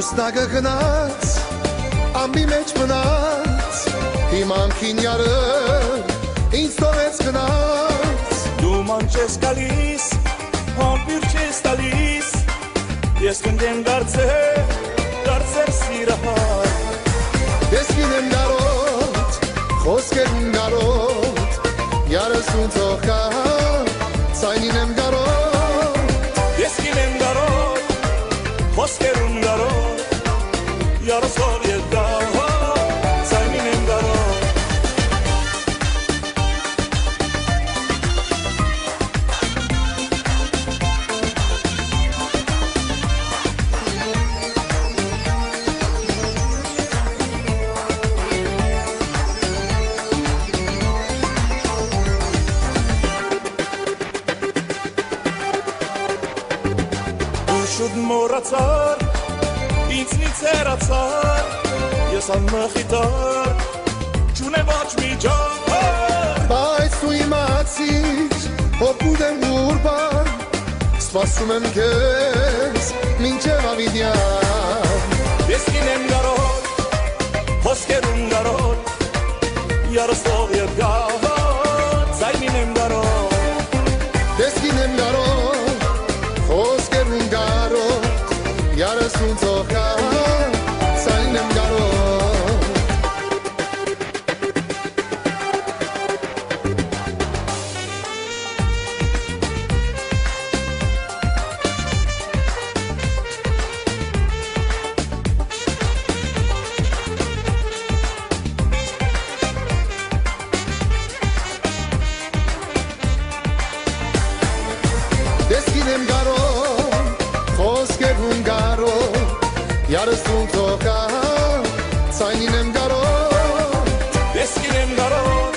Լուսնագը գնաց, ամբի մեջ մնաց, հիմանքին յարը ինձ տողեց գնաց։ Դու ման չես գալիս, համբիր չես տալիս, ես կնդեմ դարձեր սիրահար։ Ես գինեմ գարոտ, խոսքերում գարոտ, յարս ու ծողկա, ցայնին եմ գարոտ։ Ես գինեմ գարոտ, խոսքերում գարոտ, յարս ով եկա, ցայնին եմ գարոտ։ Շուտ մոռացար, ինձնից հեռացար, ես անմխիտար, չունեմ ոչ մի ջահար։ Բայց դու իմացիր, հոգուտ եմ ուրբան, սպասում եմ քեզ, մինչև ավիդյան։ Ես գինեմ գարոտ, խոսքերում գարոտ, յարսով եկա, ցայնին եմ գարոտ։ Ես գինեմ գարոտ, խոսքերում գարոտ, յարս ու ծողկա, ցայնին եմ գարոտ։ Ես գինեմ գարոտ, խոսքերում գարոտ, յարս ու ծողկա, ցայնին եմ գարոտ։ Ես գինեմ գարոտ,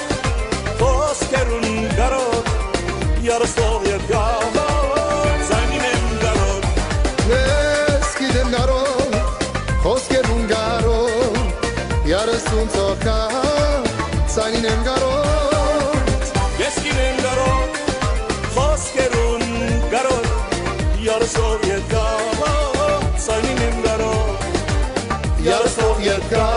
խոսքերում գարոտ, յարսով եկա, ցայնին եմ գարոտ։ Ես գինեմ գարոտ, խոսքերում գարոտ, յարս ու ծողկա, ցայնին եմ գարոտ։ Ես գինեմ գարոտ, խոսքերում գարոտ, յարսով եկա, ցայնին եմ գարոտ։ Յարսով եկա,